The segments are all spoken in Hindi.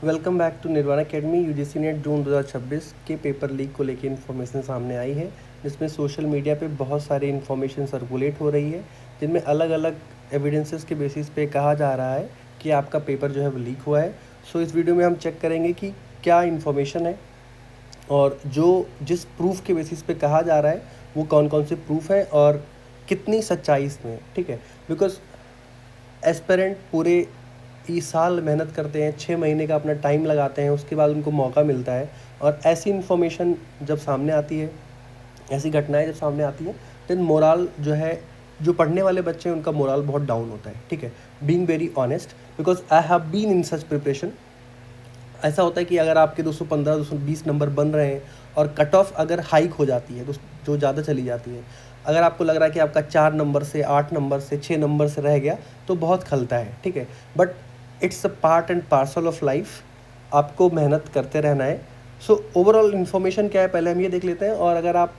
Welcome back to Nirvana Academy. UGC NET June 2026 के पेपर लीक को लेकर इन्फॉर्मेशन सामने आई है, जिसमें सोशल मीडिया पे बहुत सारी इन्फॉर्मेशन सर्कुलेट हो रही है, जिनमें अलग अलग एविडेंसेस के बेसिस पे कहा जा रहा है कि आपका पेपर जो है वो लीक हुआ है। सो इस वीडियो में हम चेक करेंगे कि क्या इन्फॉर्मेशन है और जो जिस प्रूफ के बेसिस पे कहा जा रहा है वो कौन कौन से प्रूफ है और कितनी सच्चाई इसमें है। ठीक है, बिकॉज एस्पेरेंट पूरे इस साल मेहनत करते हैं, 6 महीने का अपना टाइम लगाते हैं, उसके बाद उनको मौका मिलता है और ऐसी इन्फॉर्मेशन जब सामने आती है, ऐसी घटनाएं जब सामने आती हैं, देन मोराल जो है, जो पढ़ने वाले बच्चे हैं उनका मोराल बहुत डाउन होता है। ठीक है, being very honest, because I have been in such preparation. ऐसा होता है कि अगर आपके 215 220 नंबर बन रहे हैं और कट ऑफ अगर हाइक हो जाती है, जो ज़्यादा चली जाती है, अगर आपको लग रहा है कि आपका 4 नंबर से 8 नंबर से 6 नंबर से रह गया तो बहुत खलता है। ठीक है, but it's a part and parcel of life, आपको मेहनत करते रहना है। सो ओवरऑल इन्फॉर्मेशन क्या है पहले हम ये देख लेते हैं। और अगर आप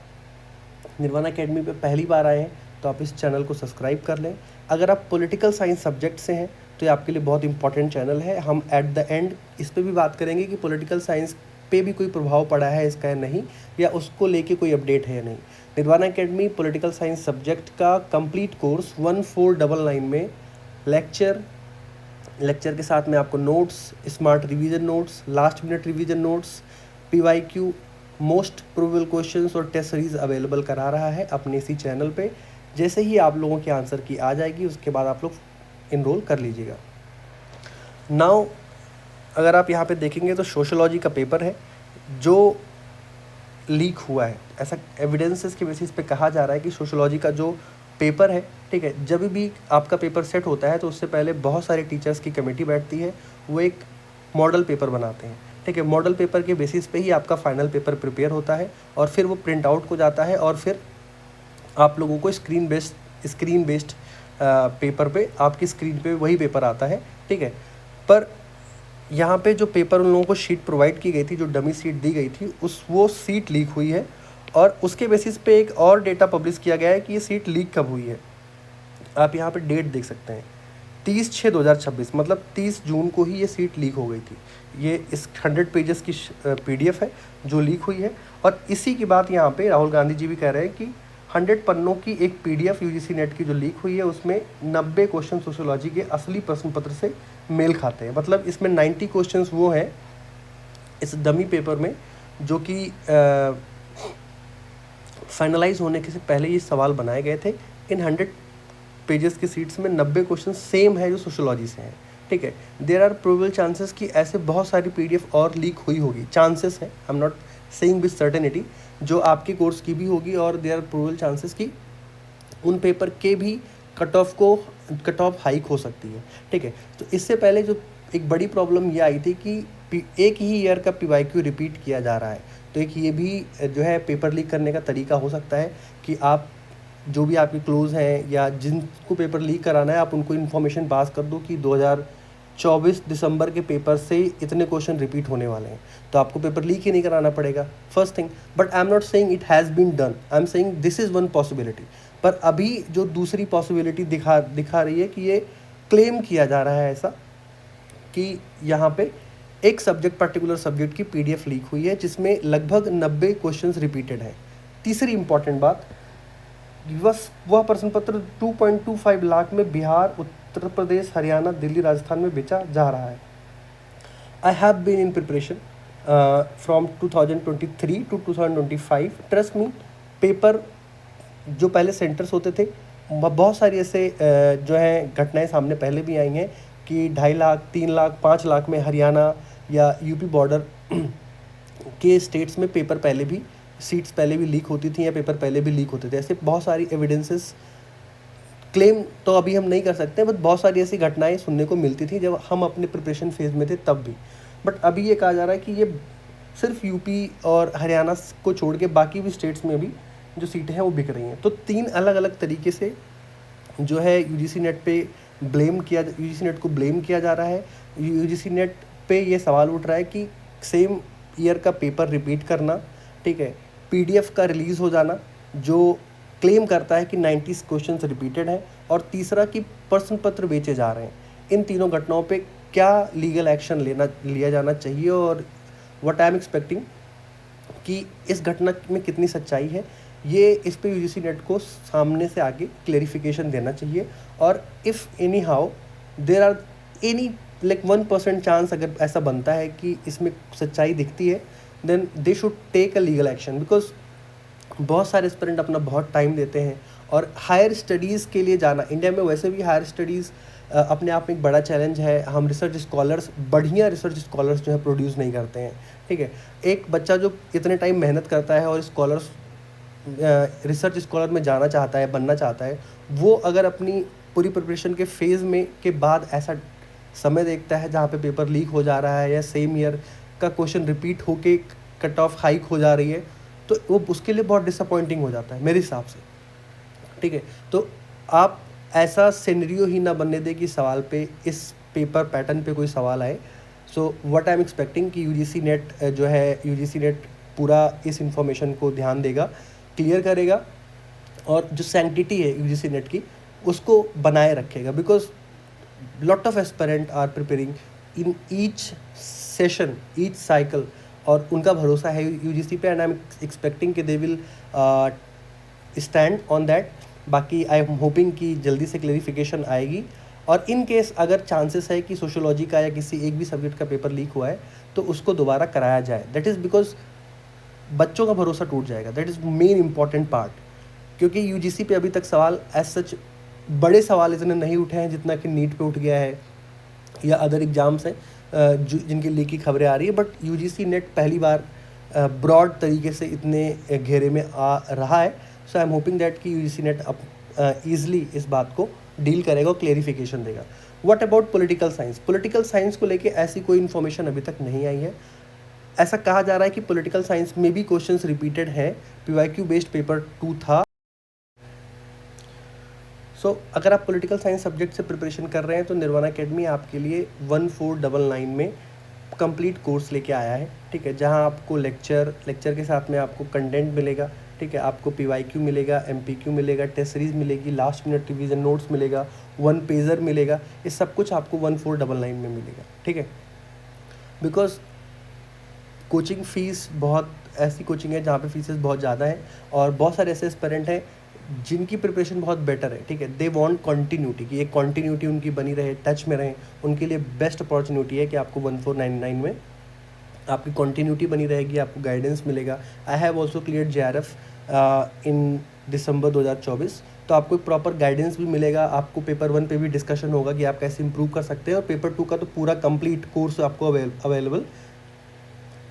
निर्वाणा अकेडमी पे पहली बार आए हैं तो आप इस चैनल को सब्सक्राइब कर लें। अगर आप पॉलिटिकल साइंस सब्जेक्ट से हैं तो ये आपके लिए बहुत इंपॉर्टेंट चैनल है। हम एट द एंड इस पर भी बात करेंगे कि पॉलिटिकल साइंस पे भी कोई प्रभाव पड़ा है इसका या नहीं, या उसको लेके कोई अपडेट है या नहीं। Nirvana academy political science subject का कंप्लीट कोर्स 1499 में लेक्चर के साथ में आपको notes, smart revision notes, last minute revision notes, PYQ, most probable questions और टेस्ट सीरीज अवेलेबल करा रहा है अपने इसी चैनल पे। जैसे ही आप लोगों के आंसर की आ जाएगी उसके बाद आप लोग इनरोल कर लीजिएगा। नाउ अगर आप यहाँ पे देखेंगे तो सोशोलॉजी का पेपर है जो लीक हुआ है। ऐसा एविडेंसेस के बेसिस पे कहा जा रहा है कि सोशोलॉजी का जो पेपर है, ठीक है, जब भी आपका पेपर सेट होता है तो उससे पहले बहुत सारे टीचर्स की कमेटी बैठती है, वो एक मॉडल पेपर बनाते हैं। ठीक है, मॉडल पेपर के बेसिस पे ही आपका फाइनल पेपर प्रिपेयर होता है और फिर वो प्रिंट आउट हो जाता है और फिर आप लोगों को स्क्रीन बेस्ड पेपर पे आपकी स्क्रीन पे वही पेपर आता है। ठीक है, पर यहाँ पे जो पेपर उन लोगों को शीट प्रोवाइड की गई थी, जो डमी सीट दी गई थी, वो सीट लीक हुई है और उसके बेसिस पे एक और डेटा पब्लिश किया गया है कि ये सीट लीक कब हुई है। आप यहाँ पे डेट देख सकते हैं, 30/6/2026, मतलब 30 जून को ही ये सीट लीक हो गई थी। ये इस 100 पेजेस की PDF है जो लीक हुई है। और इसी की बात यहाँ पे राहुल गांधी जी भी कह रहे हैं कि 100 पन्नों की एक PDF UGC नेट की जो लीक हुई है उसमें 90 क्वेश्चन सोशियोलॉजी के असली प्रश्न पत्र से मेल खाते हैं। मतलब इसमें 90 क्वेश्चंस वो हैं इस डमी पेपर में जो कि फाइनलाइज होने के से पहले ये सवाल बनाए गए थे। इन 100 पेजेस की सीट्स में 90 क्वेश्चन सेम है जो सोशियोलॉजी से हैं। ठीक है, देयर आर प्रोबेबल चांसेस कि ऐसे बहुत सारी PDF और लीक हुई होगी, चांसेस है, आई am not saying with certainty, जो आपके कोर्स की भी होगी और देयर आर प्रोबेबल चांसेस कि उन पेपर के भी कट ऑफ हाइक हो सकती है। ठीक है, तो इससे पहले जो एक बड़ी प्रॉब्लम ये आई थी कि एक ही ईयर का PYQ रिपीट किया जा रहा है। तो एक ये भी जो है पेपर लीक करने का तरीका हो सकता है कि आप जो भी आपके क्लोज हैं या जिनको पेपर लीक कराना है, आप उनको इन्फॉर्मेशन पास कर दो कि 2024 दिसंबर के पेपर से इतने क्वेश्चन रिपीट होने वाले हैं, तो आपको पेपर लीक ही नहीं कराना पड़ेगा, first thing. But I am not saying it has been done, I am saying this is one possibility. पर अभी जो दूसरी पॉसिबिलिटी दिखा रही है कि ये क्लेम किया जा रहा है ऐसा कि यहाँ पे एक पर्टिकुलर सब्जेक्ट की PDF लीक हुई है जिसमें लगभग 90 क्वेश्चंस रिपीटेड हैं। तीसरी इंपॉर्टेंट बात, वह प्रश्न पत्र 2.25 लाख में बिहार, उत्तर प्रदेश, हरियाणा, दिल्ली, राजस्थान में बेचा जा रहा है। I have been in preparation from 2023 to 2025। Trust me, paper जो पहले सेंटर्स होते थे, बहुत सारी ऐसे जो हैं घटनाएं सामने पहले भी आई हैं कि 2.5 लाख, 3 लाख, 5 लाख में हरियाणा या UP बॉर्डर के स्टेट्स में पेपर पहले भी, सीट्स पहले भी लीक होती थी या पेपर पहले भी लीक होते थे। ऐसे बहुत सारी एविडेंसेस, क्लेम तो अभी हम नहीं कर सकते, बट बहुत सारी ऐसी घटनाएं सुनने को मिलती थी जब हम अपने प्रिपरेशन फेज़ में थे तब भी। बट अभी ये कहा जा रहा है कि ये सिर्फ UP और हरियाणा को छोड़ के बाकी भी स्टेट्स में भी जो सीटें हैं वो बिक रही हैं। तो 3 अलग अलग तरीके से जो है UGC नेट को ब्लेम किया जा रहा है। UGC नेट पे ये सवाल उठ रहा है कि सेम ईयर का पेपर रिपीट करना, ठीक है, PDF का रिलीज़ हो जाना जो क्लेम करता है कि 90 क्वेश्चंस रिपीटेड हैं, और तीसरा कि प्रश्न पत्र बेचे जा रहे हैं। इन तीनों घटनाओं पे क्या लीगल एक्शन लिया जाना चाहिए और व्हाट आई एम एक्सपेक्टिंग कि इस घटना में कितनी सच्चाई है, ये इस पे यूजीसी नेट को सामने से आके क्लेरिफिकेशन देना चाहिए। और if anyhow there are any like 1% chance अगर ऐसा बनता है कि इसमें सच्चाई दिखती है, then they should take a legal action. Because बहुत सारे एस्पिरेंट अपना बहुत टाइम देते हैं और हायर स्टडीज़ के लिए जाना, इंडिया में वैसे भी हायर स्टडीज़ अपने आप में एक बड़ा चैलेंज है। हम रिसर्च स्कॉलर्स, बढ़िया रिसर्च स्कॉलर्स जो है प्रोड्यूस नहीं करते हैं, ठीक है। एक बच्चा जो इतने टाइम मेहनत करता है और स्कॉलर्स रिसर्च स्कॉलर में जाना चाहता है, बनना चाहता है, वो अगर अपनी पूरी प्रिपरेशन के फेज़ में के बाद ऐसा समय देखता है जहाँ पे पेपर लीक हो जा रहा है या सेम ईयर का क्वेश्चन रिपीट होके कट ऑफ हाइक हो जा रही है, तो वो उसके लिए बहुत डिसअपॉइंटिंग हो जाता है मेरे हिसाब से, ठीक है। तो आप ऐसा सिनेरियो ही ना बनने दें कि सवाल पे, इस पेपर पैटर्न पे कोई सवाल आए। So what I am expecting कि यूजीसी नेट जो है, यूजीसी नेट पूरा इस इंफॉर्मेशन को ध्यान देगा, क्लियर करेगा और जो सैंक्टिटी है यूजीसी नेट की उसको बनाए रखेगा। Because lot of aspirant are preparing in each session, each cycle, और उनका भरोसा है यूजीसी पे एंड आई एम एक्सपेक्टिंग कि they will stand on that. बाकी आई एम होपिंग कि जल्दी से क्लेरिफिकेशन आएगी। और इन केस अगर चांसेस है कि सोशियोलॉजी का या किसी एक भी सब्जेक्ट का पेपर लीक हुआ है तो उसको दोबारा कराया जाए। दैट इज़ बिकॉज बच्चों का भरोसा टूट जाएगा, that is main important part. क्योंकि यूजीसी पे अभी तक सवाल एज सच बड़े सवाल इतने नहीं उठे हैं जितना कि नीट पे उठ गया है या अदर एग्ज़ाम्स हैं जिनकी लीक की खबरें आ रही है। बट यूजीसी नेट पहली बार ब्रॉड तरीके से इतने घेरे में आ रहा है। सो आई एम होपिंग दैट कि यूजीसी नेट अब ईज़िली इस बात को डील करेगा और क्लेरिफिकेशन देगा। What about political science? Political science को लेके ऐसी कोई इन्फॉर्मेशन अभी तक नहीं आई है। ऐसा कहा जा रहा है कि पॉलिटिकल साइंस में भी क्वेश्चंस रिपीटेड हैं, पीवाईक्यू बेस्ड पेपर 2 था। सो अगर आप पॉलिटिकल साइंस सब्जेक्ट से प्रिपरेशन कर रहे हैं तो निर्वाणा एकेडमी आपके लिए 1499 में कंप्लीट कोर्स लेके आया है, ठीक है। जहां आपको लेक्चर के साथ में आपको कंटेंट मिलेगा, ठीक है। आपको पीवाईक्यू मिलेगा, एमपीक्यू मिलेगा, टेस्ट सीरीज मिलेगी, लास्ट मिनट रिवीजन नोट्स मिलेगा, 1 पेजर मिलेगा। ये सब कुछ आपको 1499 में मिलेगा, ठीक है। बिकॉज कोचिंग फ़ीस बहुत, ऐसी कोचिंग है जहाँ पे फीसेस बहुत ज़्यादा है और बहुत सारे ऐसे एस्पिरेंट हैं जिनकी प्रिपरेशन बहुत बेटर है, ठीक है। दे वांट कंटिन्यूटी, कि एक कंटिन्यूटी उनकी बनी रहे, टच में रहें। उनके लिए बेस्ट अपॉर्चुनिटी है कि आपको 1499 में आपकी कंटिन्यूटी बनी रहेगी, आपको गाइडेंस मिलेगा। I have also clear JRF इन दिसंबर 2024, तो आपको एक प्रॉपर गाइडेंस भी मिलेगा। आपको पेपर 1 पे भी डिस्कशन होगा कि आप कैसे इंप्रूव कर सकते हैं और पेपर 2 का तो पूरा कंप्लीट कोर्स आपको अवेलेबल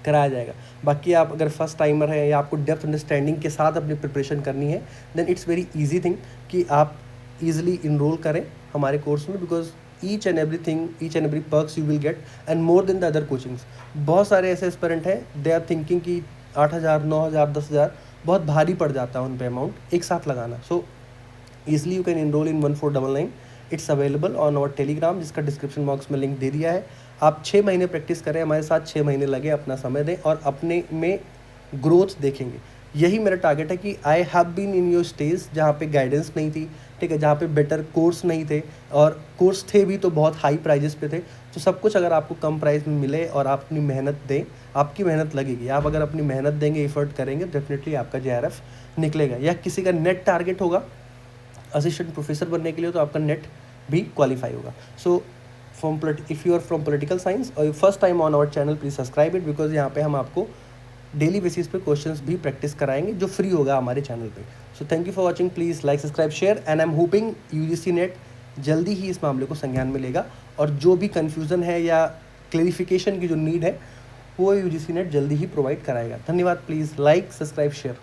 कराया जाएगा। बाकी आप अगर फर्स्ट टाइमर हैं या आपको डेप्थ अंडरस्टैंडिंग के साथ अपनी प्रिपरेशन करनी है, then it's very easy thing कि आप इजीली इनरोल करें हमारे कोर्स में। Because each and every perks you will get and more than the other coachings. बहुत सारे ऐसे एस्पिरेंट हैं, दे आर थिंकिंग कि 8,000, 9,000, 10,000 बहुत भारी पड़ जाता है उन पे अमाउंट एक साथ लगाना। So easily you can enroll in 1499। It's available on our Telegram, जिसका डिस्क्रिप्शन बॉक्स में लिंक दे दिया है। आप 6 महीने प्रैक्टिस करें हमारे साथ, 6 महीने लगे, अपना समय दें और अपने में ग्रोथ देखेंगे। यही मेरा टारगेट है कि I have been in your stage जहाँ पे गाइडेंस नहीं थी, ठीक है, जहाँ पे बेटर कोर्स नहीं थे, और कोर्स थे भी तो बहुत हाई प्राइजेस पे थे। तो सब कुछ अगर आपको कम प्राइस में मिले और आप अपनी मेहनत दें, आपकी मेहनत लगेगी। आप अगर अपनी मेहनत देंगे, एफर्ट करेंगे, डेफिनेटली आपका JRF निकलेगा। या किसी का नेट टारगेट होगा असिस्टेंट प्रोफेसर बनने के लिए, तो आपका नेट भी क्वालिफाई होगा। सो if you are from political science or first time on our channel, please subscribe it, because यहाँ पे हम आपको डेली बेसिस पे क्वेश्चंस भी प्रैक्टिस कराएंगे जो फ्री होगा हमारे चैनल पे। So thank you for watching, please like, subscribe, share and I am hoping UGC net जल्दी ही इस मामले को संज्ञान में लेगा और जो भी कन्फ्यूज़न है या क्लेरिफिकेशन की जो नीड है वो यूजीसी नेट जल्दी ही प्रोवाइड कराएगा। धन्यवाद। Please like, subscribe, share.